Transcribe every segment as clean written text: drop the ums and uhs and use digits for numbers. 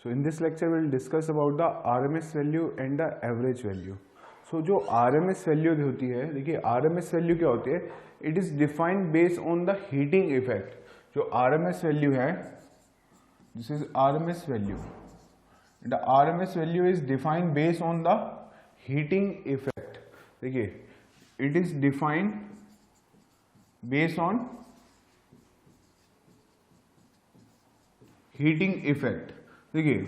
So in this lecture we will discuss about the RMS value and the average value. So जो RMS value होती है, देखिए RMS value क्या होती है? It is defined based on the heating effect. जो RMS value है, this is RMS value. The RMS value is defined based on the heating effect. देखिए, it is defined based on heating effect. देखिए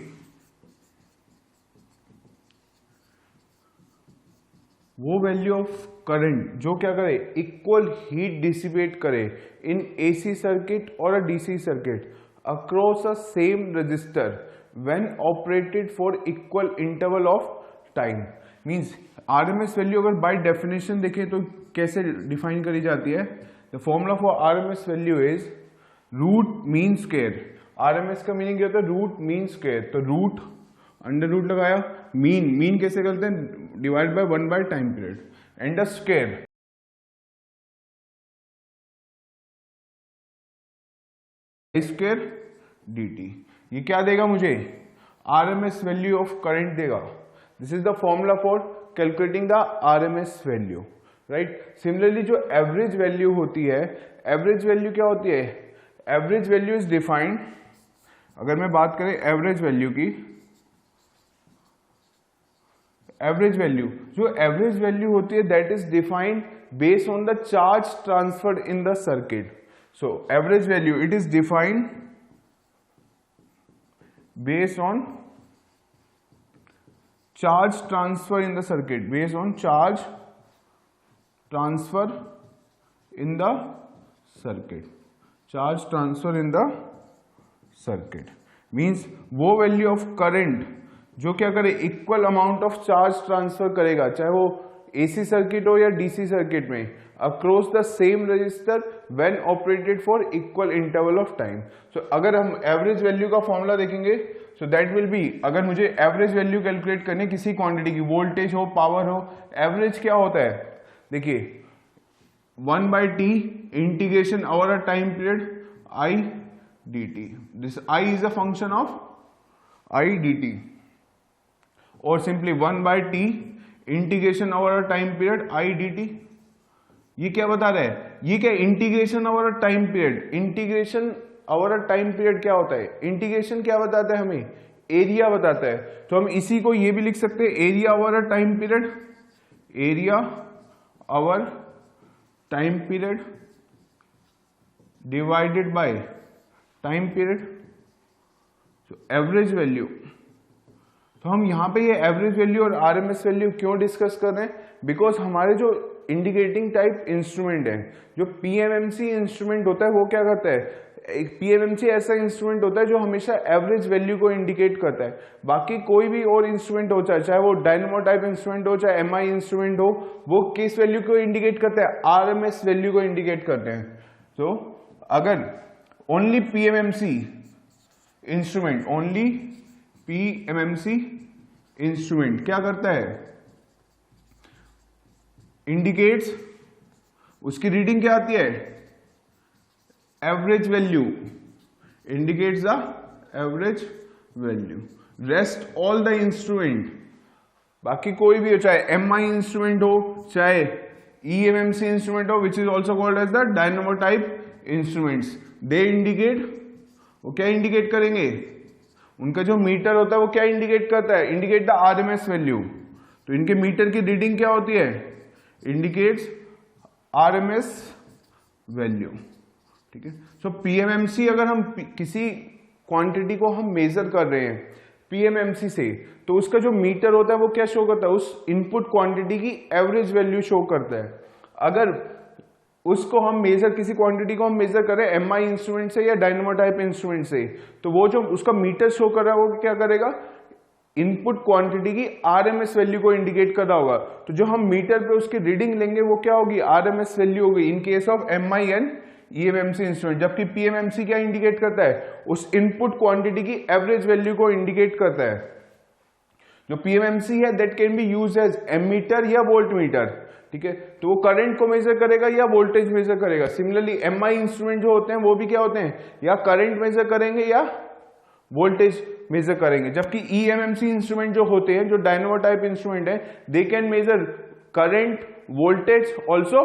वो value of current जो क्या करे, equal heat dissipate करे इन AC circuit और a DC circuit across a same resistor when operated for equal interval of time. Means RMS value अगर by definition देखें तो कैसे डिफाइन करी जाती है? The formula for RMS value is root mean square. RMS का meaning क्या होता है? Root mean square. तो रूट अंडर रूट लगाया, मीन कैसे करते हैं? Divide by 1 by time period and the square square dt. ये क्या देगा मुझे? आरएमएस वैल्यू ऑफ करंट देगा. This is the formula for calculating the RMS value, right. Similarly जो एवरेज वैल्यू होती है, एवरेज वैल्यू क्या होती है? एवरेज वैल्यू इज डिफाइंड, अगर मैं बात करें एवरेज वैल्यू की, एवरेज वैल्यू जो एवरेज वैल्यू होती है that is defined based on the charge transferred in the circuit. So average value it is defined based on charge transfer in the circuit, based on charge transfer in the circuit, charge transfer in the circuit means वो value of current जो क्या करे, equal amount of charge transfer करेगा, चाहे वो AC circuit हो या DC circuit में, across the same resistor when operated for equal interval of time. So अगर हम एवरेज वैल्यू का फॉर्मूला देखेंगे, सो दैट विल बी, अगर मुझे एवरेज वैल्यू कैलकुलेट करनी किसी क्वांटिटी की, वोल्टेज हो, पावर हो, एवरेज क्या होता है? देखिए 1/t integration over a time period I dt. This I is a function of I dt और simply 1/t integration over a time period I dt. ये क्या बता रहा है? ये क्या integration over a time period, integration over a time period क्या होता है? इंटीग्रेशन क्या बताता है हमें? एरिया बताता है. तो हम इसी को ये भी लिख सकते हैं, area over a time period, area over time period divided by time period. Average value, तो हम यहां पे ये एवरेज वैल्यू और आरएमएस वैल्यू क्यों डिस्कस कर रहे हैं? बिकॉज हमारे जो इंडिकेटिंग टाइप इंस्ट्रूमेंट है, जो पीएमएमसी इंस्ट्रूमेंट होता है, वो क्या करता है? एक पीएमएमसी ऐसा इंस्ट्रूमेंट होता है जो हमेशा एवरेज वैल्यू को इंडिकेट करता है. बाकी कोई भी और इंस्ट्रूमेंट हो, चाहे वो डायनेमो टाइप इंस्ट्रूमेंट हो, चाहे एमआई इंस्ट्रूमेंट हो, वो किस वैल्यू को इंडिकेट करते हैं? आरएमएस वैल्यू को इंडिकेट करते हैं. तो अगर only PMMC instrument, only PMMC instrument क्या करता है? इंडिकेट्स, उसकी रीडिंग क्या आती है? Average value, indicates the average value. Rest all the instrument, बाकी कोई भी हो, चाहे एमआई इंस्ट्रूमेंट हो, चाहे ईएमएमसी इंस्ट्रूमेंट हो, which is also called as the dynamo type instruments, they indicate, वो क्या इंडिकेट करेंगे? उनका जो मीटर होता है वो क्या इंडिकेट करता है? Indicate the RMS value. तो इनके मीटर की रीडिंग क्या होती है? Indicates RMS value. ठीक है. सो पीएमएमसी, अगर हम किसी क्वांटिटी को हम मेजर कर रहे हैं पीएमएमसी से, तो उसका जो मीटर होता है वो क्या शो करता है? उस इनपुट क्वांटिटी की एवरेज वैल्यू शो करता है. अगर उसको हम मेजर, किसी क्वांटिटी को हम मेजर करें एमआई इंस्ट्रूमेंट से या डायनेमो टाइप इंस्ट्रूमेंट से, तो वो जो उसका मीटर शो कर रहा है वो क्या करेगा? इनपुट क्वांटिटी की आरएमएस वैल्यू को इंडिकेट कर रहा होगा. तो जो हम मीटर पे उसकी रीडिंग लेंगे वो क्या होगी? आरएमएस वैल्यू होगी in case of MI and EMMC instrument. जबकि पीएमएमसी क्या इंडिकेट करता है? उस इनपुट क्वांटिटी की एवरेज वैल्यू को इंडिकेट करता है. जो पीएमएमसी है that can be used as ammeter या वोल्ट मीटर. ठीक है. तो वो करंट को मेजर करेगा या वोल्टेज मेजर करेगा. सिमिलरली एमआई इंस्ट्रूमेंट जो होते हैं वो भी क्या होते हैं? या करंट मेजर करेंगे या वोल्टेज मेजर करेंगे, जबकि ईएमएमसी इंस्ट्रूमेंट जो होते हैं, जो डायनामो टाइप इंस्ट्रूमेंट है, they can measure current, voltage, also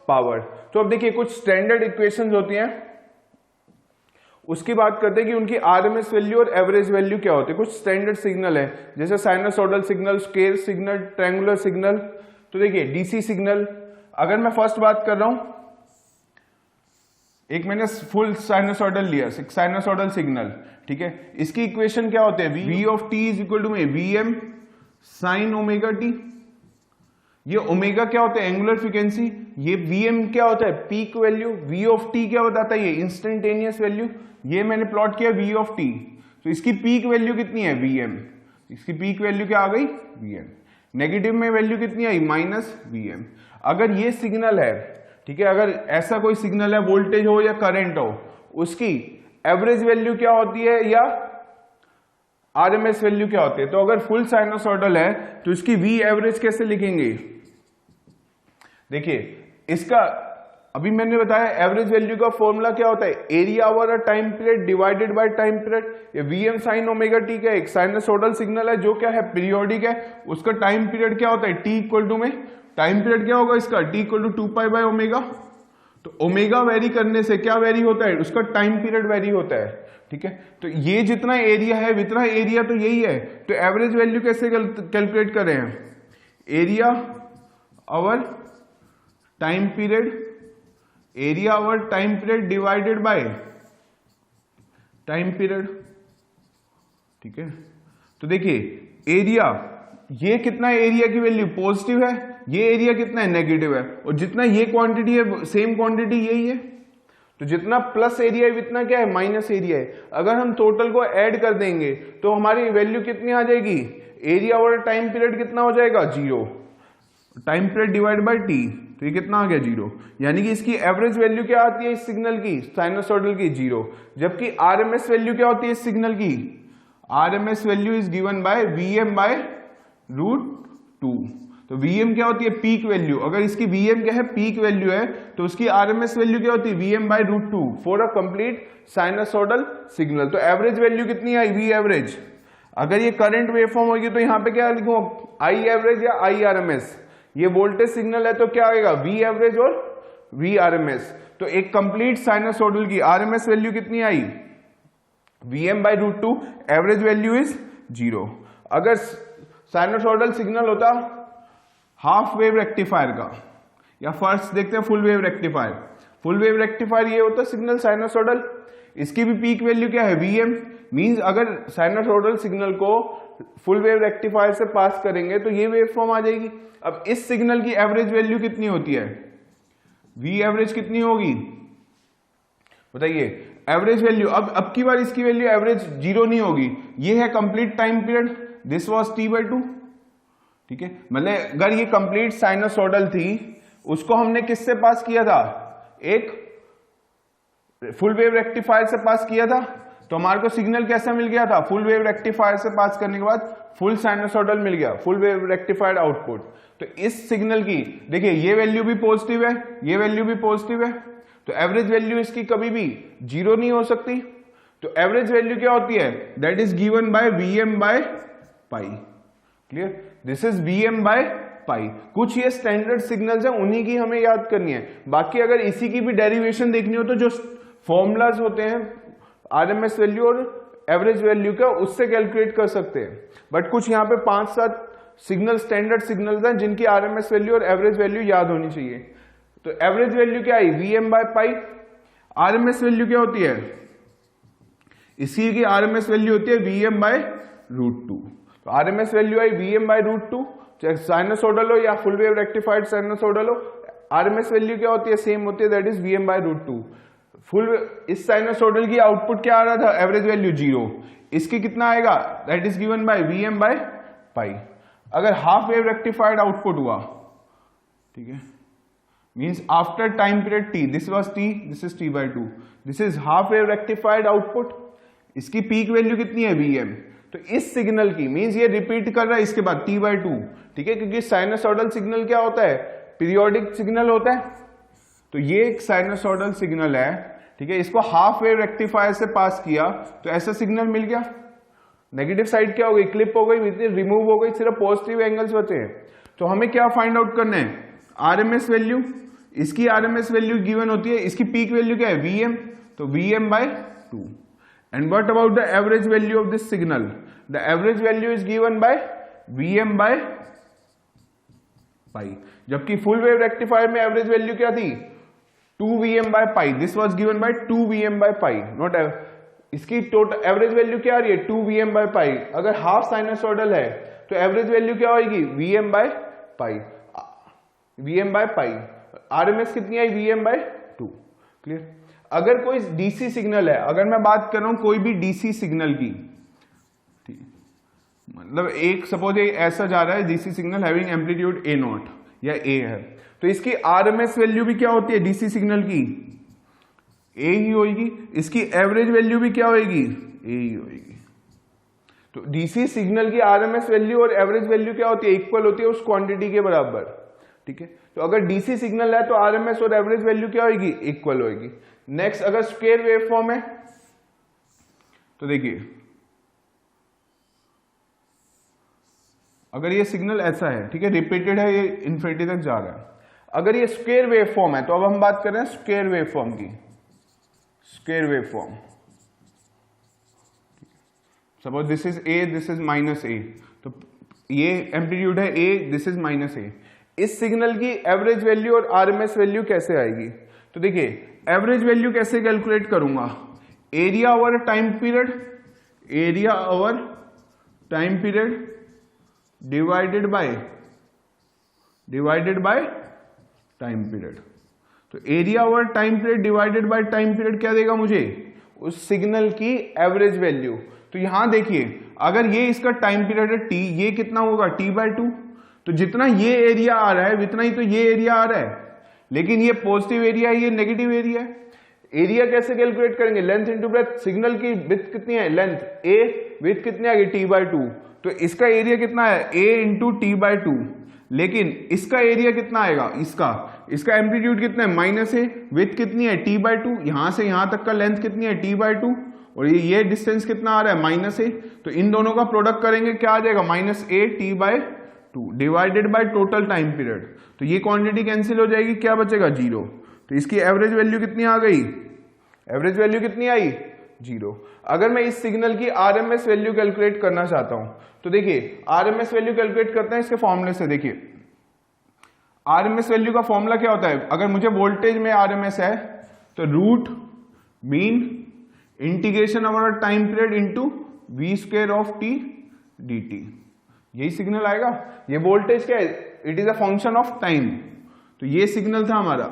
power. तो अब देखिए कुछ स्टैंडर्ड इक्वेशंस होती हैं, उसकी बात करते हैं कि उनकी आरएमएस वैल्यू और एवरेज वैल्यू क्या होती है। कुछ स्टैंडर्ड सिग्नल है, जैसे sinusoidal signal, square signal, triangular signal. तो देखिए डीसी सिग्नल, अगर मैं फर्स्ट बात कर रहा हूं, एक मैंने फुल साइनसोइडल लिया, साइनसोइडल सिग्नल, ठीक है, इसकी इक्वेशन क्या होते हैं, v of t is equal to में वीएम साइन ओमेगा टी। ये ओमेगा क्या होता है, एंगुलर फ्रीक्वेंसी, ये वीएम क्या होता है, peak value, v of t क्या बताता है, ये इंस्टेंटेनियस वैल्यू। ये मैंने प्लॉट किया v ऑफ t, तो इसकी पीक वैल्यू कितनी है, vm, इसकी पीक वैल्यू क्या आ गई, vm। नेगेटिव में वैल्यू कितनी आई, माइनस vm। अगर ये सिग्नल है, ठीक है, अगर ऐसा कोई सिग्नल है, वोल्टेज हो या करंट हो, उसकी एवरेज वैल्यू क्या होती है या आरएमएस वैल्यू क्या होती है। तो अगर फुल साइनसोइडल है तो इसकी वी एवरेज कैसे लिखेंगे, देखिए इसका अभी मैंने बताया एवरेज वैल्यू का फॉर्मूला क्या होता है, area over a time period divided by time period. ये वीएम साइन ओमेगा टी का एक साइनसोइडल सिग्नल है जो क्या है, पीरियोडिक है, उसका टाइम पीरियड क्या होता है, टी इक्वल टू में टाइम पीरियड क्या होगा इसका, T equal to 2 pi by omega. तो ओमेगा वेरी करने से क्या वेरी होता है, उसका टाइम पीरियड वेरी होता है, ठीक है। तो ये जितना एरिया है वितना एरिया तो यही है। तो एवरेज वैल्यू कैसे कैलकुलेट कर रहे हैं, area over time period, area over time period divided by time period, ठीक है। तो देखिए एरिया, ये कितना एरिया की वैल्यू पॉजिटिव है, ये एरिया कितना है, नेगेटिव है, और जितना ये क्वांटिटी है सेम क्वांटिटी यही है। तो जितना प्लस एरिया है इतना क्या है, माइनस एरिया है। अगर हम टोटल को ऐड कर देंगे तो हमारी वैल्यू कितनी आ जाएगी, एरिया ओवर टाइम पीरियड कितना हो जाएगा, 0, time period divide bye T, तो ये कितना आ गया, 0। यानी कि इसकी एवरेज वैल्यू क्या आती है इस सिग्नल की, साइनसोइडल की, 0। जबकि आरएमएस वैल्यू क्या होती है इस सिग्नल की, RMS value is given by VM by √2। तो Vm क्या होती है, पीक वैल्यू। अगर इसकी Vm क्या है, पीक वैल्यू है, तो उसकी RMS वैल्यू क्या होती है, Vm by √2 for a complete sinusoidal signal. तो एवरेज वैल्यू कितनी आई, V एवरेज। अगर ये करंट वेवफॉर्म होगी तो यहाँ पे क्या लिखूं, I एवरेज या I RMS। ये वोल्टेज सिग्नल है तो क्या आएगा, V एवरेज और V RMS। तो एक कंप्लीट साइनसोइडल की RMS वैल्यू कितनी आई, Vm by √2, average value is 0। अगर साइनसोइडल सिग्नल होता हाफ वेव रेक्टिफायर का, या फर्स्ट देखते हैं full wave rectifier. Full wave rectifier ये होता है सिग्नल साइनसोइडल, इसकी भी पीक वैल्यू क्या है, Vm। मींस अगर साइनसोइडल सिग्नल को फुल वेव रेक्टिफायर से पास करेंगे तो ये वेव फॉर्म आ जाएगी। अब इस सिग्नल की एवरेज वैल्यू कितनी होती है, V एवरेज कितनी होगी बताइए, एवरेज वैल्यू। अब की बार इसकी वैल्यू एवरेज 0 नहीं होगी, ये है complete time period, this was t/2, ठीक है। मतलब अगर ये कंप्लीट साइनसोइडल थी, उसको हमने किससे पास किया था, एक फुल वेव रेक्टिफायर से पास किया था, तो हमारे को सिग्नल कैसा मिल गया था, फुल वेव रेक्टिफायर से पास करने के बाद फुल साइनसोइडल मिल गया, फुल वेव रेक्टिफाइड आउटपुट। तो इस सिग्नल की देखिए ये वैल्यू भी पॉजिटिव है, ये वैल्यू भी पॉजिटिव है, तो एवरेज वैल्यू इसकी कभी भी 0 नहीं हो सकती। तो एवरेज वैल्यू क्या होती है, that is given bye Vm by pi. Clear, this is Vm by pi. कुछ ये स्टैंडर्ड सिग्नल्स हैं, उन्हीं की हमें याद करनी है। बाकी अगर इसी की भी डेरिवेशन देखनी हो तो जो फॉर्मूलाज होते हैं आरएमएस वैल्यू और एवरेज वैल्यू का, उससे कैलकुलेट कर सकते हैं। बट कुछ यहाँ पे 5-7 सिग्नल स्टैंडर्ड सिग्नल्स हैं जिनकी आरएमएस वैल्यू और एवरेज वैल्यू याद होनी चाहिए। तो एवरेज वैल्यू क्या आई, Vm by pi. RMS value क्या होती है, इसी की आरएमएस वैल्यू होती है Vm बाय √2। तो आरएमएस वैल्यू आई Vm बाय √2, चाहे साइनसोइडल हो या फुल वेव रेक्टिफाइड साइनसोइडल हो, आरएमएस वैल्यू क्या होती है, सेम होती है, that is Vm by √2। Full इस साइनसोइडल की आउटपुट क्या आ रहा था, एवरेज वैल्यू 0, इसकी कितना आएगा, that is given bye Vm by pi. अगर हाफ वेव रेक्टिफाइड आउटपुट हुआ, ठीक है, means after time period t, this was t, this is t/2, this is half wave rectified output, इसकी पीक वैल्यू कितनी है, Vm। तो इस signal की मींस ये रिपीट कर रहा है इसके बाद t/2, ठीक है, क्योंकि साइनसोइडल सिग्नल क्या होता है, पीरियोडिक सिग्नल होता है। तो ये एक साइनसोइडल सिग्नल है, ठीक है, इसको हाफ वेव रेक्टिफायर से पास किया तो ऐसा सिग्नल मिल गया, नेगेटिव साइड क्या हो गई, क्लिप हो गई, रिमूव हो गई, सिर्फ पॉजिटिव एंगल्स बचे हैं। तो हमें क्या फाइंड आउट करना है, आरएमएस वैल्यू, इसकी आरएमएस वैल्यू गिवन होती है, इसकी पीक वैल्यू क्या है Vm, तो Vm/2। And what about the average value of this signal, the average value is given bye Vm/π, जबकि फुल वेव रेक्टिफायर में एवरेज वैल्यू क्या थी, 2Vm/π, this was given by 2Vm/π, not इसकी total average value क्या आ रही है 2Vm/π। अगर half sinusoidal है तो एवरेज वैल्यू क्या होगी Vm/π, आरएमएस कितनी आई Vm/2। क्लियर। अगर कोई डीसी सिग्नल है, अगर मैं बात कर रहा हूं कोई भी डीसी सिग्नल की, ठीक, मतलब एक सपोज ऐसा जा रहा है DC signal having amplitude A0 या A है, तो इसकी आरएमएस वैल्यू भी क्या होती है डीसी सिग्नल की, ए ही होगी, इसकी एवरेज वैल्यू भी क्या होगी, ए ही होगी। तो डीसी सिग्नल की आरएमएस वैल्यू और एवरेज वैल्यू क्या होती है, इक्वल होती है उस क्वांटिटी के बराबर। ठीक है, तो अगर डीसी सिग्नल है तो आरएमएस और एवरेज वैल्यू क्या होगी, इक्वल होगी। नेक्स्ट, अगर स्क्वायर वेवफॉर्म है तो देखिए, अगर ये सिग्नल ऐसा है, ठीक है, रिपीटेड है, ये इन्फिनिटी तक जा रहा है, अगर ये स्क्वायर वेवफॉर्म है, तो अब हम बात कर रहे हैं स्क्वायर वेवफॉर्म की। Square waveform, suppose this is A, this is -a, तो ये एम्पलीट्यूड है a, दिस इज -a। इस सिग्नल की एवरेज वैल्यू और आरएमएस वैल्यू कैसे आएगी, तो देखिए एवरेज वैल्यू कैसे कैलकुलेट करूंगा, area over time period, area over time period divided by time period. तो area over time period divided by time period क्या देगा मुझे, उस सिग्नल की एवरेज वैल्यू। तो यहां देखिए, अगर ये इसका टाइम पीरियड है t, ये कितना होगा t/2, तो जितना ये एरिया आ रहा है उतना ही तो ये एरिया आ रहा है, लेकिन ये पॉजिटिव एरिया है, ये नेगेटिव एरिया है। एरिया कैसे कैलकुलेट करेंगे, लेंथ इंटू ब्रेथ, सिग्नल की विड्थ कितनी है, लेंथ a, विड्थ कितनी आ गई t/2, तो इसका एरिया कितना है a इंटू t/2, लेकिन इसका एरिया कितना आएगा, इसका एम्पलीट्यूड कितना है -a, विड्थ कितनी है t/2, यहां से यहां तक का लेंथ कितनी है t/2, और ये डिस्टेंस कितना आ रहा है -a, तो इन दोनों का प्रोडक्ट करेंगे क्या आ जाएगा, -a t/2 divided by total time period. तो ये क्वांटिटी कैंसिल हो जाएगी, क्या बचेगा 0। तो इसकी एवरेज वैल्यू कितनी आ गई, एवरेज वैल्यू कितनी आई 0। अगर मैं इस सिग्नल की आरएमएस वैल्यू कैलकुलेट करना चाहता हूं, तो देखिए आरएमएस वैल्यू कैलकुलेट करते हैं इसके फॉर्मूले से। देखिए आरएमएस वैल्यू का फॉर्मूला क्या होता है, अगर मुझे वोल्टेज में आरएमएस है तो root mean integration over time period into v² of t dt, यही सिग्नल आएगा। ये वोल्टेज क्या है, it is a function of time. तो ये सिग्नल था हमारा,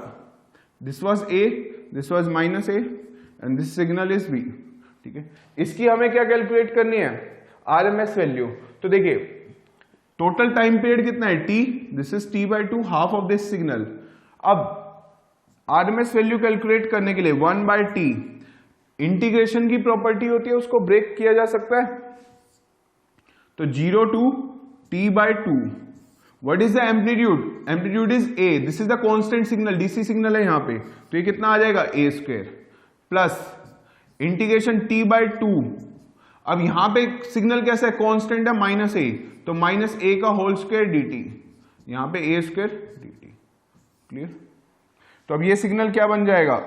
this was a, this was -a and this signal is v। ठीक है, इसकी हमें क्या कैलकुलेट करनी है, आरएमएस वैल्यू। तो देखिए टोटल टाइम पीरियड कितना है t, this is t/2, half of this signal. अब आरएमएस वैल्यू कैलकुलेट करने के लिए 1/t, इंटीग्रेशन की प्रॉपर्टी होती है, उसको ब्रेक किया जा सकता है। तो 0 to t/2, what is the amplitude, amplitude is a, this is the constant signal, DC signal है यहाँ पे, तो ये कितना आ जाएगा a² प्लस इंटीग्रेशन t/2। अब यहां पे सिग्नल कैसा है, कांस्टेंट है -a, तो -a का होल स्क्वायर dt, यहां पे a² dt। क्लियर। तो अब ये सिग्नल क्या बन जाएगा,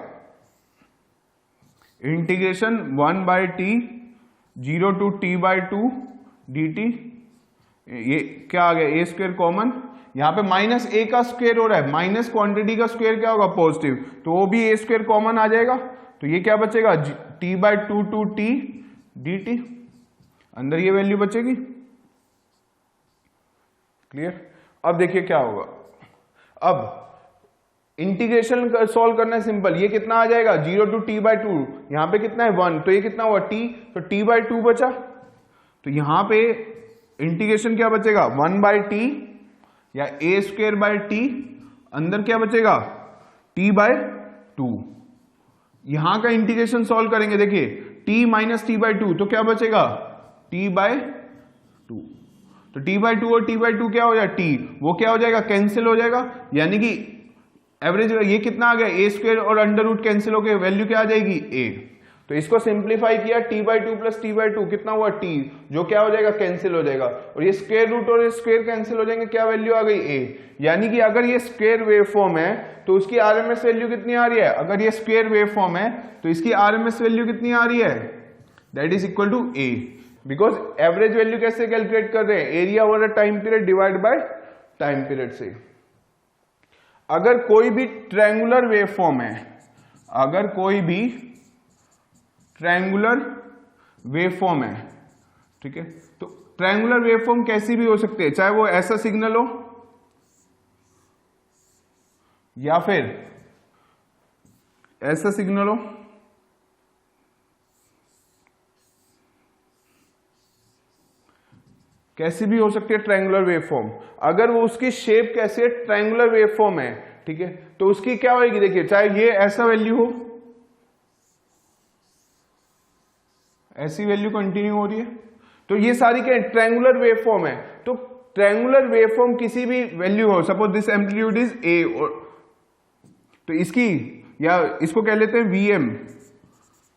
integration 1/t 0 to t/2 dt, ये क्या आ गया a² कॉमन, यहां पे -a का स्क्वायर हो रहा है, माइनस क्वांटिटी का स्क्वायर क्या होगा पॉजिटिव, तो वो भी a² कॉमन आ जाएगा। तो ये क्या बचेगा, t/2 to t dt, अंदर ये वैल्यू बचेगी। क्लियर। अब देखिए क्या होगा, अब इंटीग्रेशन सॉल्व करना है सिंपल, ये कितना आ जाएगा 0 to t/2, यहां पे कितना है 1, तो ये कितना हुआ t, तो t/2 बचा। तो यहां पे इंटीग्रेशन क्या बचेगा 1/t या a²/t, अंदर क्या बचेगा t/2। यहां का इंटीग्रेशन सॉल्व करेंगे, देखिए t - t/2, तो क्या बचेगा t/2। तो t/2 और t/2 क्या हो जाएगा, t वो क्या हो जाएगा, कैंसिल हो जाएगा, यानी कि एवरेज ये कितना आ गया, ए स्क्वायर और अंडर रूट कैंसिल हो गए, वैल्यू क्या आ जाएगी ए। तो इसको सिंप्लीफाई किया, t/2 प्लस t/2 कितना हुआ t, जो क्या हो जाएगा कैंसिल हो जाएगा, और ये स्क्वायर रूट और ये स्क्वायर कैंसिल हो जाएंगे, क्या वैल्यू आ गई a। यानी कि अगर ये स्क्वायर वेव फॉर्म है तो उसकी आरएमएस वैल्यू कितनी आ रही है, अगर ये स्क्वायर वेव फॉर्म है तो इसकी आरएमएस वैल्यू कितनी आ रही है, that is equal to a। Because average value कैसे कैलकुलेट कर रहे हैं, area over a time period divide by time period से। अगर कोई भी ट्रायंगुलर वेव फॉर्म है, अगर कोई भी ट्रायंगुलर वेव फॉर्म है, ठीक है, तो ट्रायंगुलर वेव फॉर्म कैसी भी हो सकती है, चाहे वो ऐसा सिग्नल हो या फिर ऐसा सिग्नल हो, कैसी भी हो सकती है ट्रायंगुलर वेव फॉर्म। अगर वो उसकी शेप कैसी है, ट्रायंगुलर वेव फॉर्म है, ठीक है, तो उसकी क्या होगी, देखिए चाहे ये ऐसा वैल्यू हो, ऐसी वैल्यू कंटिन्यू हो रही है, तो ये सारी क्या है, ट्रायंगुलर वेव फॉर्म है। तो ट्रायंगुलर वेव फॉर्म किसी भी वैल्यू हो, suppose this amplitude is a, और तो इसकी या इसको कह लेते हैं Vm,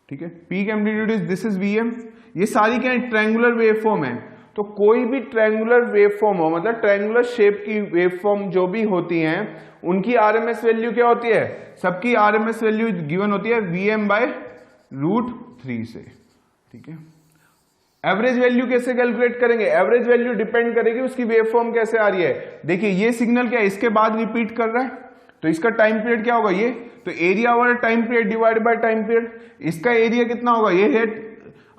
ठीक है, peak amplitude is this is Vm। ये सारी क्या है, ट्रायंगुलर वेव फॉर्म है। तो कोई भी ट्रायंगुलर वेव फॉर्म हो, मतलब ट्रायंगुलर शेप की वेव फॉर्म जो भी होती हैं, उनकी आरएमएस वैल्यू क्या होती है, सबकी आरएमएस वैल्यू गिवन होती है Vm/√3 से, ठीक है। एवरेज वैल्यू कैसे कैलकुलेट करेंगे, एवरेज वैल्यू डिपेंड करेगी उसकी वेव फॉर्म कैसे आ रही है। देखिए ये सिग्नल क्या है, इसके बाद रिपीट कर रहा है, तो इसका टाइम पीरियड क्या होगा, ये तो area over time period divide by time period. इसका एरिया कितना होगा, ये है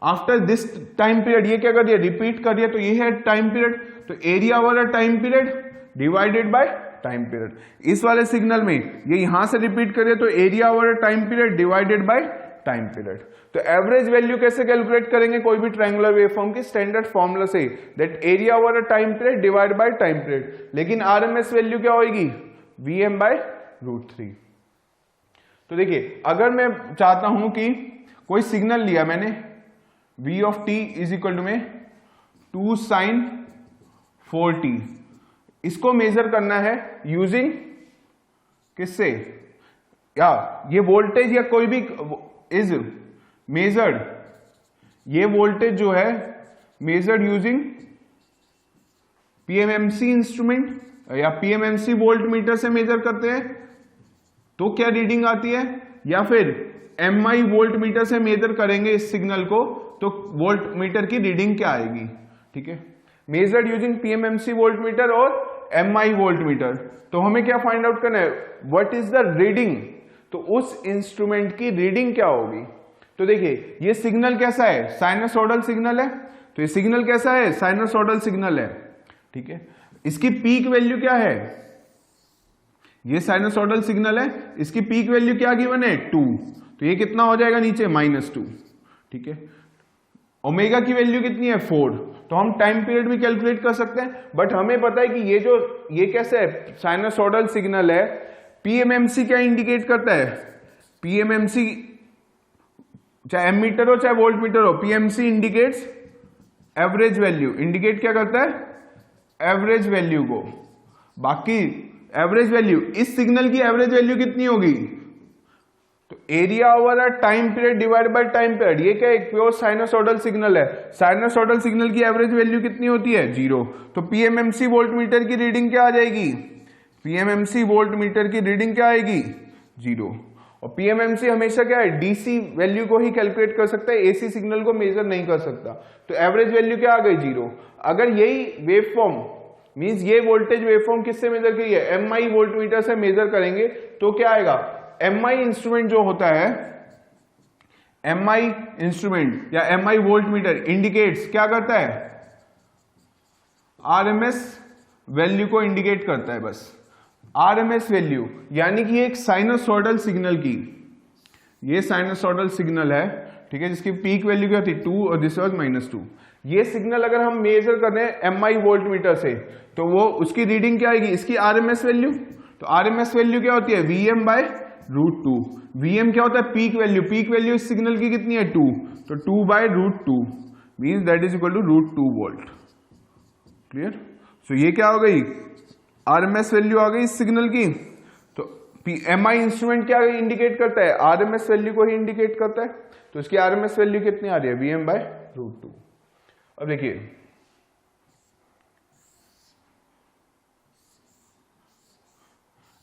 आफ्टर दिस टाइम पीरियड, ये क्या कर दिया, रिपीट कर दिया, तो ये है टाइम पीरियड, तो area over time period divided by time period. इस वाले सिग्नल में ये यहां से रिपीट करिए, तो area over time period divided by time period. तो एवरेज वैल्यू कैसे कैलकुलेट करेंगे कोई भी ट्रायंगुलर वेवफॉर्म की, स्टैंडर्ड फॉर्मूला से, that area over a time period divide by time period. लेकिन आरएमएस वैल्यू क्या होगी, Vm/√3। तो देखिए अगर मैं चाहता हूं कि कोई सिग्नल लिया मैंने, v of t is equal to में 2 sin 4t, इसको मेजर करना है यूजिंग किससे, या ये वोल्टेज या कोई भी इज मेजर्ड, ये वोल्टेज जो है मेजर्ड यूजिंग पीएमएमसी इंस्ट्रूमेंट या पीएमएमसी वोल्ट मीटर से मेजर करते हैं, तो क्या रीडिंग आती है, या फिर एमआई वोल्ट मीटर से मेजर करेंगे इस सिग्नल को, तो वोल्ट मीटर की रीडिंग क्या आएगी, ठीक है। Measured using PMMC volt meter और एमआई वोल्ट मीटर। तो हमें क्या फाइंड आउट करना है, व्हाट इज द रीडिंग, तो उस इंस्ट्रूमेंट की रीडिंग क्या होगी। तो देखिए ये सिग्नल कैसा है, साइनसोइडल सिग्नल है, तो ये सिग्नल कैसा है, साइनसोइडल सिग्नल है, ठीक है। इसकी पीक वैल्यू क्या है, ये साइनसोइडल सिग्नल है, इसकी पीक वैल्यू क्या गिवन है 2, तो ये कितना हो जाएगा नीचे -2, ठीक है। ओमेगा की वैल्यू कितनी है 4, तो हम टाइम पीरियड भी कैलकुलेट कर सकते हैं, बट हमें पता है कि ये कैसे है, साइनसोइडल सिग्नल है। पीएमएमसी क्या इंडिकेट करता है, पीएमएमसी चाहे एमीटर हो चाहे वोल्ट मीटर हो, PMC indicates average value, indicate क्या करता है, एवरेज वैल्यू को। बाकी एवरेज वैल्यू, इस सिग्नल की एवरेज वैल्यू कितनी होगी, तो area over a time period divide by time period. ये क्या एक प्योर साइनसोइडल सिग्नल है, साइनसोइडल सिग्नल की एवरेज वैल्यू कितनी होती है 0। तो पीएमएमसी वोल्ट मीटर की रीडिंग क्या आ जाएगी, पीएमएमसी वोल्ट मीटर की रीडिंग क्या आएगी 0। और पीएमएमसी हमेशा क्या है, डीसी वैल्यू को ही कैलकुलेट कर सकता है, एसी सिग्नल को मेजर नहीं कर सकता। तो एवरेज वैल्यू क्या आ गई 0। अगर यही वेवफॉर्म मींस ये वोल्टेज वेवफॉर्म किससे मेजर की है, एमआई वोल्ट मीटर से मेजर करेंगे, तो क्या आएगा, एमआई इंस्ट्रूमेंट जो होता है, एमआई इंस्ट्रूमेंट या एमआई वोल्ट मीटर इंडिकेट्स क्या करता है, आरएमएस वैल्यू को इंडिकेट करता है, बस आरएमएस वैल्यू। यानी कि एक साइनसोइडल सिग्नल की, ये साइनसोइडल सिग्नल है, ठीक है, जिसकी पीक वैल्यू क्या थी 2 और दिस वाज -2। ये सिग्नल अगर हम मेजर कर रहे हैं एमआई वोल्ट मीटर से, तो वो उसकी रीडिंग क्या आएगी, इसकी आरएमएस वैल्यू। तो आरएमएस वैल्यू क्या होती है, Vm/√2। Vm क्या होता है, पीक वैल्यू, पीक वैल्यू इस सिग्नल की कितनी है 2, तो 2/√2 means that is equal to √2 volt. Clear. So ये क्या हो गई, आरएमएस वैल्यू आ गई इस सिग्नल की। तो MI इंस्ट्रूमेंट क्या इंडिकेट करता है, RMS वैल्यू को ही इंडिकेट करता है, तो इसकी RMS वैल्यू कितनी आ रही है, Vm/√2। अब देखिए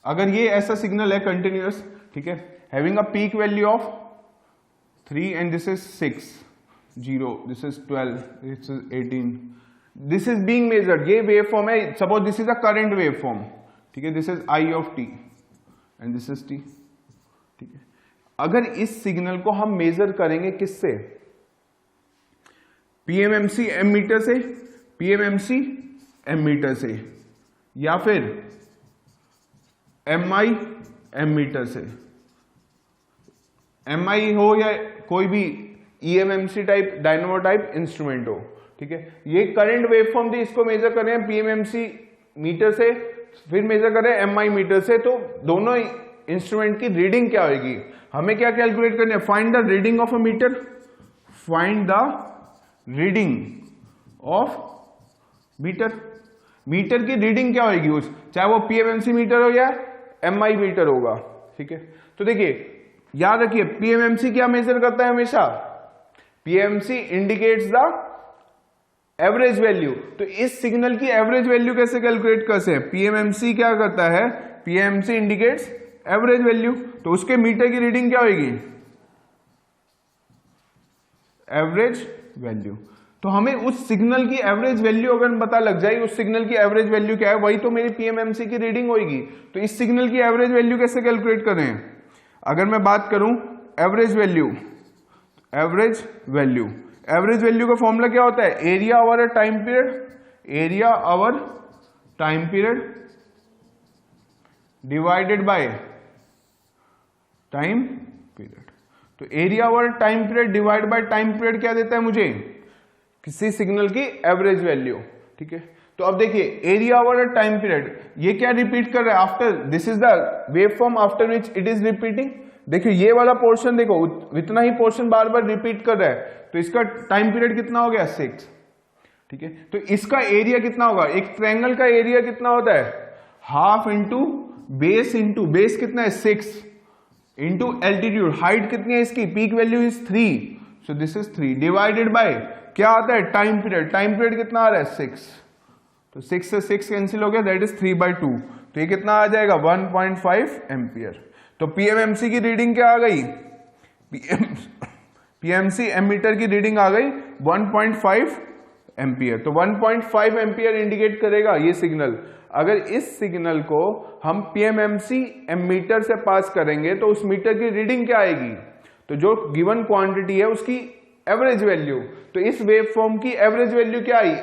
अगर ये ऐसा सिग्नल है कंटिन्यूअस, ठीक है, having a peak value of 3 and this is 6, 0, this is 12, this is 18, this is being measured, ये वेव फॉर्म है, suppose this is a current wave form, ठीक है, this is I of t and this is t, ठीक है। अगर इस signal को हम मेजर करेंगे किससे, PMMC एमीटर से, PMMC एमीटर से, या फिर MI एमीटर से, MI हो या कोई भी EMMC type dynamo type instrument हो, ठीक है। ये करंट वेवफॉर्म थी, इसको मेजर कर रहे हैं PMMC मीटर से, फिर मेजर कर रहे हैं MI मीटर से, तो दोनों इंस्ट्रूमेंट की रीडिंग क्या होगी, हमें क्या कैलकुलेट करनी है, find the reading of a meter, find the reading of meter, meter की रीडिंग क्या होगी उस, चाहे वो PMMC मीटर हो या MI मीटर होगा, ठीक है। तो देखिए याद रखिए PMMC क्या मेजर करता है हमेशा, PMMC indicates the average value, तो इस सिग्नल की एवरेज वैल्यू कैसे कैलकुलेट कर सकते हैं, PMMC क्या करता है, PMMC इंडिकेट्स एवरेज वैल्यू, तो उसके मीटर की रीडिंग क्या होगी, एवरेज वैल्यू। तो हमें उस सिग्नल की एवरेज वैल्यू अगर पता लग जाए, उस सिग्नल की एवरेज वैल्यू क्या है, वही तो मेरी PMMC की रीडिंग होगी। तो इस सिग्नल की एवरेज वैल्यू कैसे कैलकुलेट करें, अगर मैं बात करूं average value, average value, average value का फॉर्मूला क्या होता है, area over a time period, area over time period divided by time period. तो area over time period divide by time period क्या देता है मुझे, किसी सिग्नल की एवरेज वैल्यू, ठीक है। तो अब देखिए area over a time period, ये क्या रिपीट कर रहा है, after this is the wave form after which it is repeating, देखिए ये वाला पोर्शन देखो इतना ही पोर्शन बार बार रिपीट कर रहा है, तो इसका टाइम पीरियड कितना हो गया 6, ठीक है। तो इसका एरिया कितना होगा, एक ट्रायंगल का एरिया कितना होता है, हाफ इंटू बेस कितना है 6 इंटू एल्टीट्यूड, हाइट कितनी है इसकी, peak value is 3, so this is 3 divided by क्या आता है टाइम पीरियड, टाइम पीरियड कितना आ रहा है 6, तो 6 से 6 कैंसिल हो गया, दैट इज 3/2, तो ये कितना आ जाएगा 1.5 एम्पियर। तो PMMC की रीडिंग क्या आ गई, PMMC एमीटर की रीडिंग आ गई 1.5 एम्पियर। तो 1.5 एम्पियर इंडिकेट करेगा ये सिग्नल। अगर इस सिग्नल को हम PMMC एमीटर से पास करेंगे तो उस मीटर की रीडिंग क्या आएगी, तो जो गिवन क्वांटिटी है उसकी एवरेज वैल्यू, तो इस वेव फॉर्म की एवरेज वैल्यू क्या आई,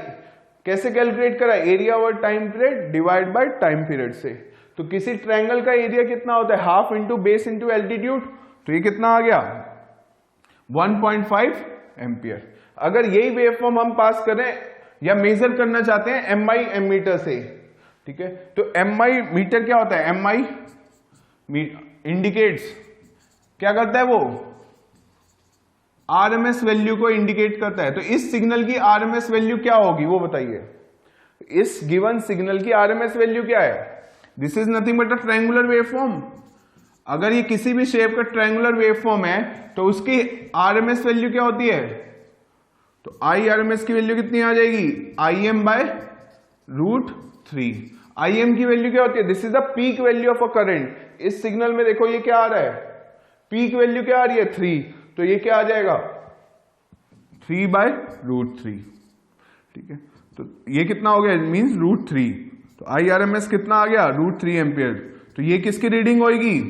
कैसे कैलकुलेट करा, area over time period divide by time period से। तो किसी ट्रायंगल का एरिया कितना होता है, half into base into altitude, तो ये कितना आ गया 1.5 एम्पियर। अगर यही वेव फॉर्म हम पास करें या मेजर करना चाहते हैं MI एमीटर से, ठीक है, तो MI मीटर क्या होता है, MI इंडिकेट्स क्या करता है, वो RMS वैल्यू को इंडिकेट करता है। तो इस सिग्नल की RMS वैल्यू क्या होगी वो बताइए, इस गिवन सिग्नल की RMS वैल्यू क्या है, this is nothing but a triangular waveform. अगर ये किसी भी शेप का ट्रायंगुलर वेवफॉर्म है तो उसकी RMS वैल्यू क्या होती है, तो IRMS की वैल्यू कितनी आ जाएगी, Im/√3। Im की वैल्यू क्या होती है, this is the peak value of a current. इस सिग्नल में देखो ये क्या आ रहा है, पीक वैल्यू क्या आ रही है 3, तो ये क्या आ जाएगा 3/√3, ठीक है। तो ये कितना हो गया, मींस √3, तो IRMS कितना आ गया √3 एम्पियर। तो ये किसकी रीडिंग होगी,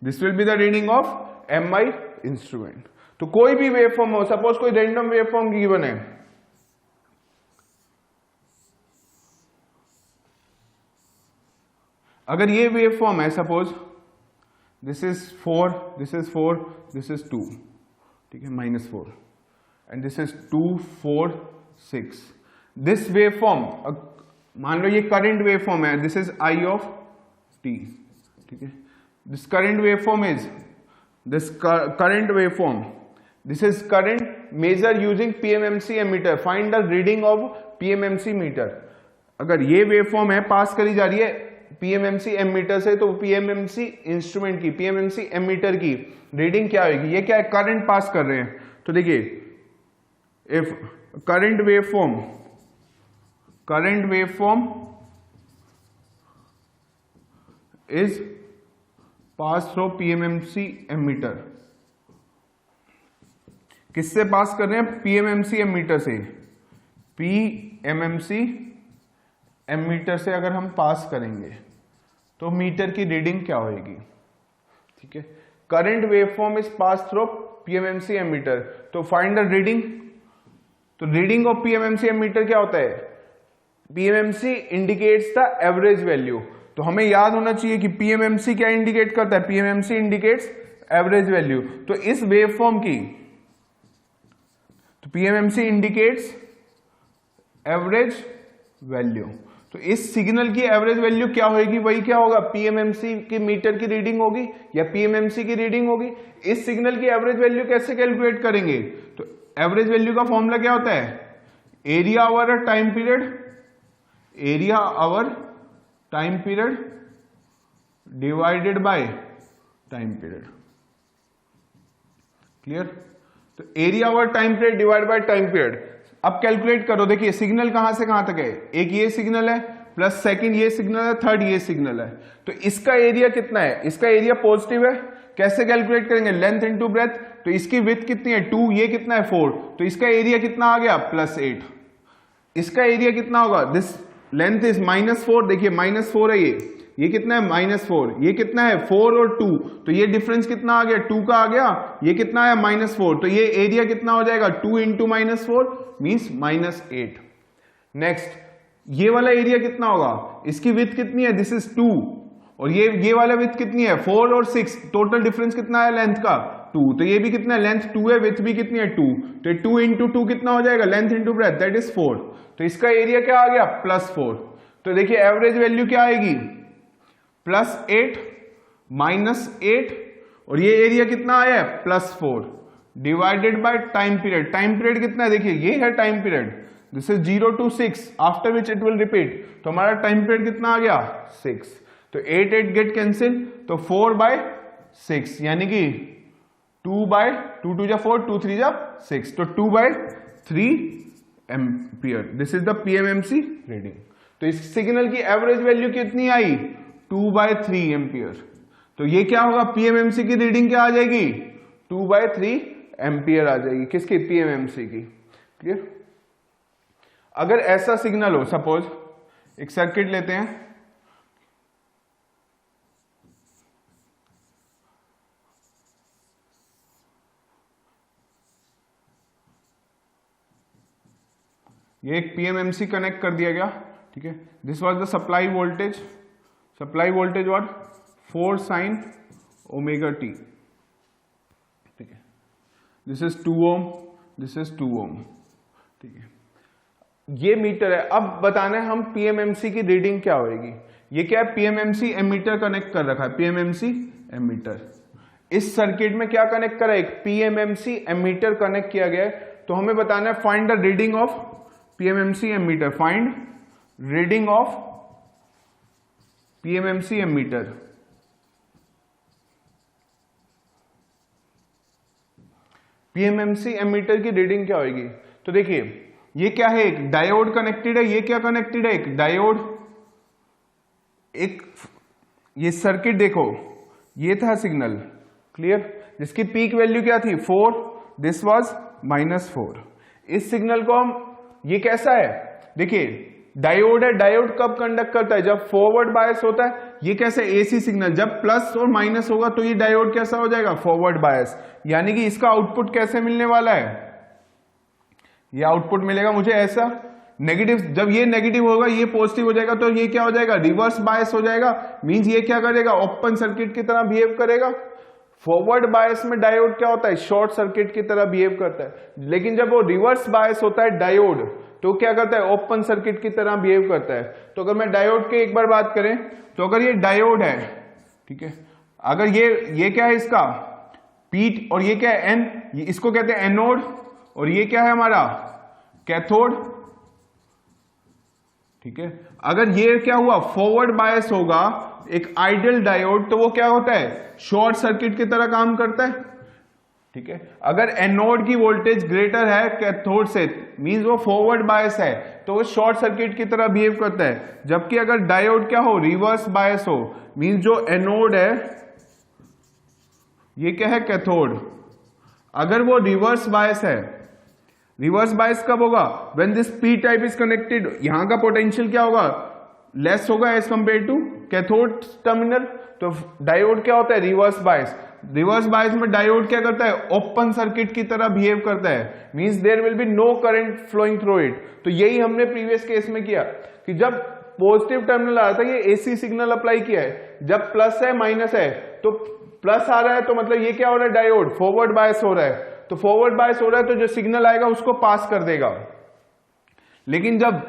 this will be the reading of MI instrument. तो कोई भी वेवफॉर्म हो, सपोज कोई रैंडम वेवफॉर्म गिवन है, अगर ये वेवफॉर्म है, suppose this is 4, this is 4, this is 2, ठीक है, -4, and this is 2, 4, 6, this waveform, मान लो ये करंट वेवफॉर्म है, this is I of t, ठीक है, this current waveform is this current waveform, this is current measure using PMMC ammeter, find the reading of PMMC meter. अगर ये waveform है, पास करी जा रही है पीएमएमसी एमीटर से, तो पीएमएमसी इंस्ट्रूमेंट की, पीएमएमसी एमीटर की रीडिंग क्या होगी? ये क्या है? करंट पास कर रहे हैं, तो देखिए if current waveform is pass through PMMC ammeter, किससे पास कर रहे हैं? पीएमएमसी एमीटर से। पीएमएमसी एमीटर से अगर हम पास करेंगे तो मीटर की रीडिंग क्या होगी? ठीक है, current waveform is pass through PMMC ammeter, तो फाइंड द रीडिंग। तो रीडिंग ऑफ पीएमएमसी एमीटर क्या होता है? PMMC indicates the average value. तो हमें याद होना चाहिए कि पीएमएमसी क्या इंडिकेट करता है? PMMC indicates average value. तो इस वेवफॉर्म की, तो पीएमएमसी इंडिकेट्स एवरेज वैल्यू, तो इस सिग्नल की एवरेज वैल्यू क्या होगी? वही क्या होगा? पीएमएमसी की मीटर की रीडिंग होगी या पीएमएमसी की रीडिंग होगी। इस सिग्नल की एवरेज वैल्यू कैसे कैलकुलेट करेंगे? तो एवरेज वैल्यू का फॉर्मूला क्या होता है? Area over time period, area over time period divided by time period. Clear? तो area over time period divide by time period. अब कैलकुलेट करो, देखिए सिग्नल कहां से कहां तक है? एक ये सिग्नल है, प्लस सेकंड ये सिग्नल है, थर्ड ये सिग्नल है। तो इसका एरिया कितना है? इसका एरिया पॉजिटिव है। कैसे कैलकुलेट करेंगे? Length into breadth. तो इसकी विड्थ कितनी है? 2, ये कितना है? 4। तो इसका एरिया कितना आ गया? +8। इसका एरिया कितना होगा? दिस लेंथ इज -4, देखिए -4 है ये कितना है? -4। ये कितना है? 4 और 2, तो ये डिफरेंस कितना आ गया? 2 का आ गया। ये कितना है? -4। तो ये एरिया कितना हो जाएगा? 2 इंटू -4 मीन्स -8। नेक्स्ट, ये वाला एरिया कितना होगा? इसकी विड्थ कितनी है? दिस इज 2, और ये वाला विड्थ कितनी है? 4 और 6। टोटल डिफरेंस कितना है लेंथ का? 2। तो ये भी कितना है? लेंथ 2 है, विड्थ भी कितनी है? 2। तो 2 इंटू 2 कितना हो जाएगा? Length into breadth, that is 4। तो इसका एरिया क्या आ गया? +4। तो देखिए एवरेज वैल्यू क्या आएगी? +8 -8, और ये एरिया कितना आया है? +4 divided by time period. Time period कितना है? देखिए ये है time period, this is 0 to 6, after which it will repeat. तो हमारा टाइम पीरियड कितना आ गया? 6। तो 8 गेट कैंसिल, तो 4/6, यानी कि 2/2 2 जा 4, 2 3 जा 6, तो 2/3 ampere. This is the PMMC reading. तो इस सिग्नल की एवरेज वैल्यू कितनी आई? 2/3 एम्पियर। तो ये क्या होगा? पीएमएमसी की रीडिंग क्या आ जाएगी? 2/3 एम्पियर आ जाएगी। किसकी? पीएमएमसी की। क्लियर? अगर ऐसा सिग्नल हो, सपोज एक सर्किट लेते हैं, ये एक पीएमएमसी कनेक्ट कर दिया गया, ठीक है। This was the supply voltage, supply voltage what? 4 sin ωt, ठीक है। This is 2 ohm, this is 2 ohm, ठीक है। ये मीटर है। अब बताना है हम पीएमएमसी की रीडिंग क्या होगी। ये क्या है? पीएमएमसी एमीटर कनेक्ट कर रखा है, पीएमएमसी एमीटर। इस सर्किट में क्या कनेक्ट करा है? एक पीएमएमसी एमीटर कनेक्ट किया गया है। तो हमें बताना है find the reading of PMMC ammeter, find reading of PMMC ammeter. PMMC ammeter की रीडिंग क्या होगी? तो देखिए ये क्या है? एक डायोड कनेक्टेड है। ये क्या कनेक्टेड है? एक डायोड। एक ये सर्किट देखो, ये था सिग्नल, क्लियर, जिसकी पीक वैल्यू क्या थी? 4, दिस वाज -4। इस सिग्नल को हम, ये कैसा है? देखिए डायोड है। डायोड कब कंडक्ट करता है? जब फॉरवर्ड बायस होता है। ये कैसे? एसी सिग्नल, जब प्लस और माइनस होगा तो ये डायोड कैसा हो जाएगा? Forward bias. यानी कि इसका आउटपुट कैसे मिलने वाला है? ये आउटपुट मिलेगा मुझे ऐसा, नेगेटिव। जब ये नेगेटिव होगा ये पॉजिटिव हो जाएगा, तो ये क्या हो जाएगा? रिवर्स बायस हो जाएगा। मींस ये क्या करेगा? ओपन सर्किट की तरह बिहेव करेगा। फॉरवर्ड बायस में डायोड क्या होता है? शॉर्ट सर्किट की तरह बिहेव करता है। लेकिन जब वो रिवर्स बायस होता है डायोड, तो क्या करता है? ओपन सर्किट की तरह बिहेव करता है। तो अगर मैं डायोड के एक बार बात करें, तो अगर ये डायोड है, ठीक है, अगर ये क्या है इसका? पी, और ये क्या है? एन, इसको कहते हैं एनोड, और ये क्या है हमारा? कैथोड, ठीक है। अगर ये क्या हुआ, फॉरवर्ड बायस होगा एक आइडियल डायोड, तो वो क्या होता है, शॉर्ट सर्किट की तरह काम करता है। ठीक है, अगर एनोड की वोल्टेज ग्रेटर है कैथोड से, मींस वो फॉरवर्ड बायस है, तो वो शॉर्ट सर्किट की तरह बिहेव करता है। जबकि अगर डायोड क्या हो, रिवर्स बायस हो, मींस जो एनोड है ये क्या है, कैथोड, अगर वो रिवर्स बायस है, रिवर्स बायस कब होगा, when this P type is connected, यहां का पोटेंशियल क्या होगा, लेस होगा as compare to cathode terminal. तो डायोड क्या होता है, रिवर्स बायस। रिवर्स बायस में डायोड क्या करता है, ओपन सर्किट की तरह बिहेव करता है, means there will be no current flowing through it. तो यही हमने प्रीवियस केस में किया कि जब पॉजिटिव टर्मिनल आ रहा था, ये एसी सिग्नल अप्लाई किया है, जब प्लस है माइनस है, तो प्लस आ रहा है तो मतलब ये क्या हो रहा है, डायोड फॉरवर्ड बायस हो रहा है, तो फॉरवर्ड बायस हो रहा है तो जो सिग्नल आएगा उसको पास कर देगा। लेकिन जब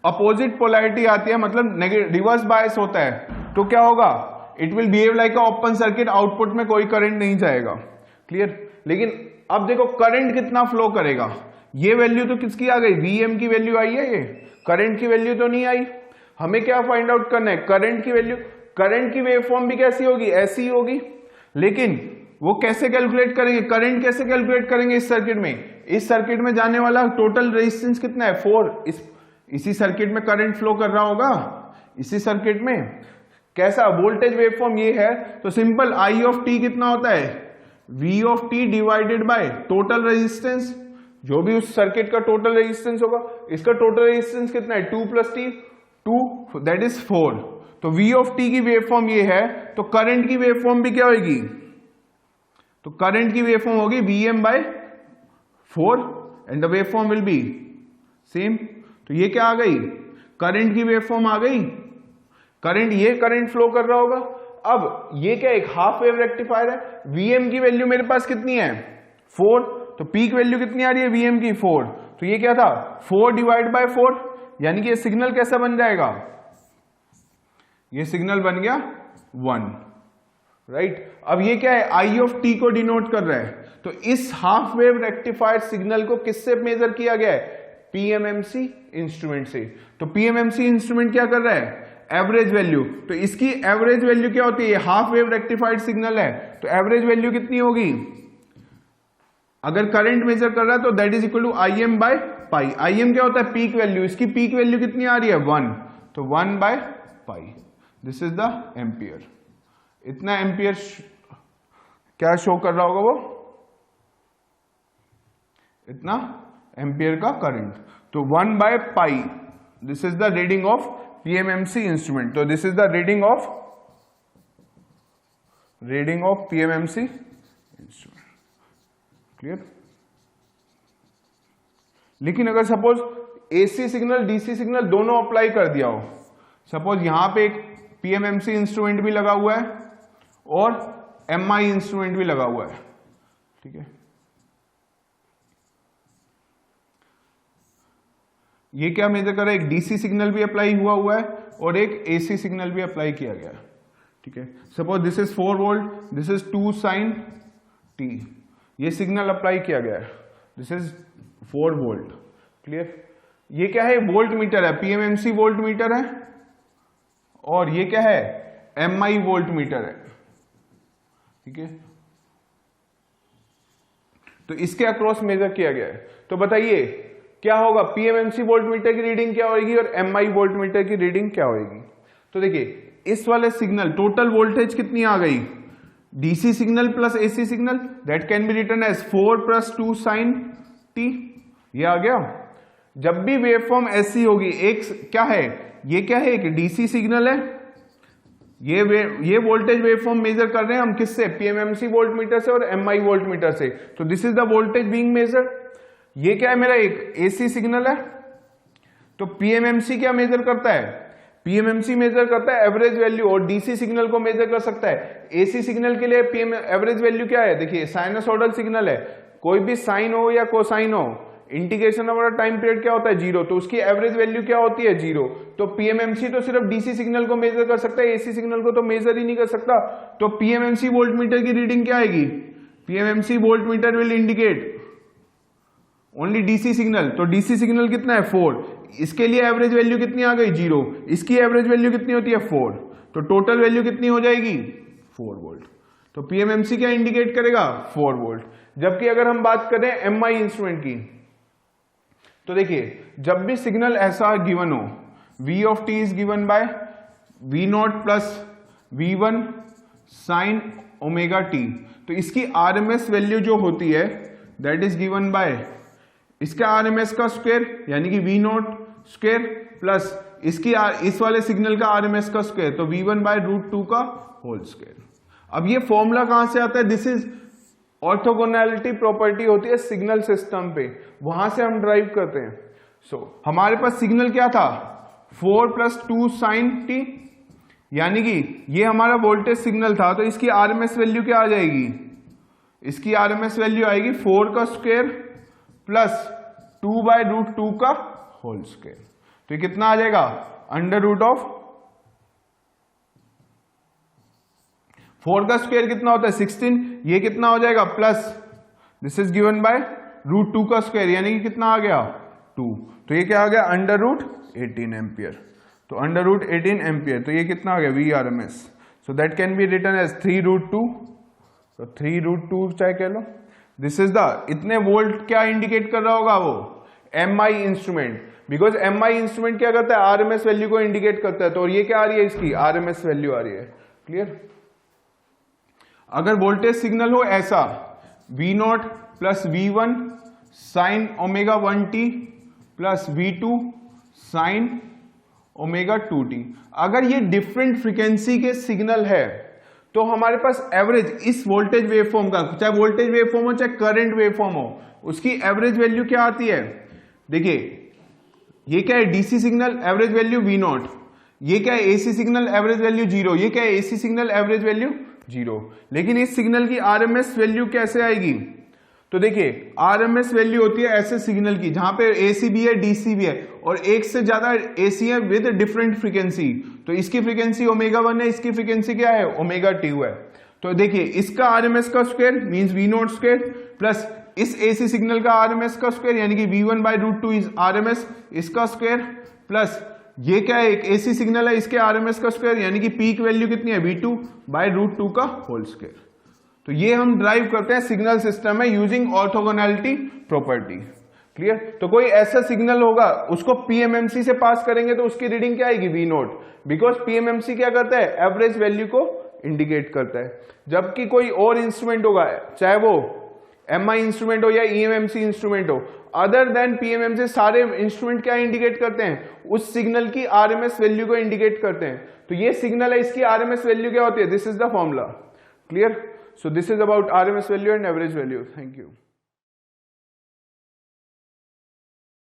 अपोजिट पोलैरिटी आती है, मतलब रिवर्स बायस होता है, तो क्या होगा, it will behave like a open circuit, output में कोई करंट नहीं जाएगा। क्लियर। लेकिन अब देखो करंट कितना फ्लो करेगा, ये वैल्यू तो किसकी आ गई, Vm की वैल्यू आई है, ये करंट की वैल्यू तो नहीं आई। हमें क्या फाइंड आउट करना है, करंट की वैल्यू। करंट की वेवफॉर्म भी कैसी होगी, ऐसी होगी, लेकिन वो कैसे कैलकुलेट करेंगे, करंट कैसे कैलकुलेट करेंगे इस सर्किट में, इस सर्किट में जाने वाला टोटल रेजिस्टेंस कितना है, 4। इसी सर्किट में करंट फ्लो कर रहा होगा, इसी सर्किट में। कैसा वोल्टेज वेवफॉर्म ये है, तो सिंपल आई ऑफ टी कितना होता है, V of T divided by total resistance, जो भी उस सर्किट का टोटल रेजिस्टेंस होगा, इसका टोटल रेजिस्टेंस कितना है, 2 + t, 2 दैट इज 4। तो v ऑफ t की वेवफॉर्म ये है, तो करंट की वेवफॉर्म भी क्या होगी, तो करंट की वेवफॉर्म होगी Vm/4 and the waveform will be same. तो ये क्या आ गई, करंट की वेवफॉर्म आ गई, करंट, ये करंट फ्लो कर रहा होगा। अब ये क्या, एक हाफ वेव रेक्टिफायर है, Vm की वैल्यू मेरे पास कितनी है, 4, तो पीक वैल्यू कितनी आ रही है Vm की, 4। तो ये क्या था, 4 / 4, यानी कि ये सिग्नल कैसा बन जाएगा, ये सिग्नल बन गया 1, राइट। अब ये क्या है, आई ऑफ टी को डिनोट कर रहा है, तो इस हाफ वेव रेक्टिफायर सिग्नल को किससे मेजर किया गया है, पीएमएमसी इंस्ट्रूमेंट से। तो पीएमएमसी इंस्ट्रूमेंट क्या कर रहा है, एवरेज वैल्यू। तो इसकी एवरेज वैल्यू क्या होती है, हाफ वेव रेक्टिफाइड सिग्नल है, तो एवरेज वैल्यू कितनी होगी, अगर करंट मेजर कर रहा है तो that is equal to Im/π। Im क्या होता है, पीक वैल्यू, इसकी पीक वैल्यू कितनी आ रही है, 1, तो 1/π, दिस इज द एम्पियर। इतना एम्पियर क्या शो कर रहा होगा, वो इतना एम्पियर का करंट, तो 1/π, this is the reading of PMMC instrument. तो this is the reading of PMMC instrument. Clear. लेकिन अगर suppose AC signal DC signal दोनों अप्लाई कर दिया हो, सपोज यहां पे एक पीएमएमसी इंस्ट्रूमेंट भी लगा हुआ है और एमआई इंस्ट्रूमेंट भी लगा हुआ है, ठीक है, ये क्या मेजर कर रहा है, एक डीसी सिग्नल भी अप्लाई हुआ है और एक एसी सिग्नल भी अप्लाई किया गया है, ठीक है। Suppose this is 4 volt, this is 2 sin t, ये सिग्नल अप्लाई किया गया है, दिस इज 4 वोल्ट। क्लियर। ये क्या है, वोल्ट मीटर है, पीएमएमसी वोल्ट मीटर है, और ये क्या है, एमआई वोल्ट मीटर है, ठीक है। तो इसके अक्रॉस मेजर किया गया है। तो बताइए क्या होगा, पीएमएमसी वोल्ट मीटर की रीडिंग क्या होगी और एमआई वोल्ट मीटर की रीडिंग क्या होगी। तो देखिए इस वाले सिग्नल टोटल वोल्टेज कितनी आ गई, DC signal plus AC signal, that can be written as 4 + 2 sin t, ये आ गया। जब भी वेवफॉर्म ऐसी होगी, एक क्या है, ये क्या है, एक डीसी सिग्नल है, ये वोल्टेज वेवफॉर्म मेजर कर रहे हैं हम किससे, पीएमएमसी वोल्ट मीटर से और एमआई वोल्ट मीटर से। तो this is the voltage being measured. ये क्या है, मेरा एक एसी सिग्नल है, तो पीएमएमसी क्या मेजर करता है, पीएमएमसी मेजर करता है एवरेज वैल्यू, और डीसी सिग्नल को मेजर कर सकता है। एसी सिग्नल के लिए पीएम एवरेज वैल्यू क्या है, देखिए साइनसोइडल सिग्नल है, कोई भी साइन हो या कोसाइन हो, इंटीग्रेशन वाला टाइम पीरियड क्या होता है 0, तो उसकी एवरेज वैल्यू क्या होती है 0। तो पीएमएमसी तो सिर्फ डीसी सिग्नल को मेजर कर सकता है, एसी सिग्नल को तो मेजर ही नहीं कर सकता। तो पीएमएमसी वोल्ट मीटर की रीडिंग क्या आएगी, PMMC volt meter will indicate only DC signal, तो डीसी सिग्नल कितना है 4, इसके लिए एवरेज वैल्यू कितनी आ गई 0, इसकी एवरेज वैल्यू कितनी होती है 4, तो टोटल वैल्यू कितनी हो जाएगी 4 वोल्ट। तो पीएमएमसी क्या इंडिकेट करेगा 4 वोल्ट। जबकि अगर हम बात करें एमआई इंस्ट्रूमेंट की, तो देखिए जब भी सिग्नल ऐसा गिवन हो, v of T is given bye v not plus v1 sign omega T, तो इसकी आरएमएस वैल्यू जो होती है दैट इज गिवन बाय इसका आरएमएस का स्क्वायर यानी कि v नॉट स्क्वायर प्लस इसकी इस वाले सिग्नल का आरएमएस का स्क्वायर, तो v1 बाय रूट 2 का होल स्क्वायर। अब ये फॉर्मूला कहां से आता है, दिस इज ऑर्थोगोनैलिटी प्रॉपर्टी होती है सिग्नल सिस्टम पे, वहां से हम ड्राइव करते हैं। हमारे पास सिग्नल क्या था 4 प्लस 2 साइन टी, यानी कि ये हमारा वोल्टेज सिग्नल था, तो इसकी आरएमएस वैल्यू क्या आ जाएगी, इसकी आरएमएस वैल्यू आएगी 4 का स्क्वायर प्लस 2 बाय रूट 2 का होल स्क्वायर। तो ये कितना आ जाएगा अंडर रूट ऑफ 4 का स्क्वायर कितना होता है 16, ये कितना हो जाएगा plus this is given by root 2 का स्क्वायर यानी कि कितना आ गया 2, तो ये क्या आ गया अंडर रूट 18 एम्पियर। तो अंडर रूट 18 एम्पियर, तो ये कितना आ गया V R M S, so that can be written as 3 root 2, तो 3 रूट 2 चाहे कह लो। दिस इज द इतने वोल्ट क्या इंडिकेट कर रहा होगा वो MI instrument, because MI instrument क्या करता है आरएमएस वैल्यू को इंडिकेट करता है, तो और ये क्या आ रही है इसकी आरएमएस वैल्यू आ रही है। क्लियर। अगर वोल्टेज सिग्नल हो ऐसा V not plus V1 sine omega 1t plus V2 sine omega 2t, अगर ये डिफरेंट फ्रीक्वेंसी के सिग्नल है तो हमारे पास एवरेज इस वोल्टेज वेवफॉर्म का, चाहे वोल्टेज वेवफॉर्म हो चाहे करंट वेवफॉर्म हो, उसकी एवरेज वैल्यू क्या आती है। देखिए ये क्या है DC signal average value V not, ये क्या है एसी सिग्नल एवरेज वैल्यू 0, ये क्या है एसी सिग्नल एवरेज वैल्यू 0। लेकिन इस सिग्नल की आरएमएस वैल्यू कैसे आएगी, तो देखिए आरएमएस वैल्यू होती है ऐसे सिग्नल की जहां पे एसी भी है डीसी भी है और एक से ज्यादा एसी है विद डिफरेंट फ्रीक्वेंसी, तो इसकी फ्रीक्वेंसी ओमेगा 1 है, इसकी फ्रीक्वेंसी क्या है ओमेगा 2 है। तो देखिए इसका आरएमएस का square means V naught square plus इस एसी सिग्नल का आरएमएस का स्क्वायर यानी कि V1 बाय रूट 2 इज आरएमएस इसका स्क्वायर प्लस ये क्या है एक एसी सिग्नल है इसके आरएमएस का स्क्वायर यानी कि पीक वैल्यू कितनी है V2 बाय रूट 2 का होल स्क्वायर। तो ये हम ड्राइव करते हैं सिग्नल सिस्टम में यूजिंग ऑर्थोगोनैलिटी प्रॉपर्टी। क्लियर। तो कोई ऐसा सिग्नल होगा उसको पीएमएमसी से पास करेंगे तो उसकी रीडिंग क्या आएगी V नॉट, बिकॉज पीएमएमसी क्या करता है एवरेज वैल्यू को इंडिकेट करता है। जबकि कोई और इंस्ट्रूमेंट होगा चाहे वो एमआई इंस्ट्रूमेंट हो या ईएमएमसी इंस्ट्रूमेंट हो, अदर देन पीएमएमसी सारे इंस्ट्रूमेंट क्या इंडिकेट करते हैं उस सिग्नल की आरएमएस वैल्यू को इंडिकेट करते हैं। तो ये सिग्नल है इसकी आरएमएस वैल्यू क्या होती है, this is the formula. Clear. So this is about RMS value and average value. Thank you.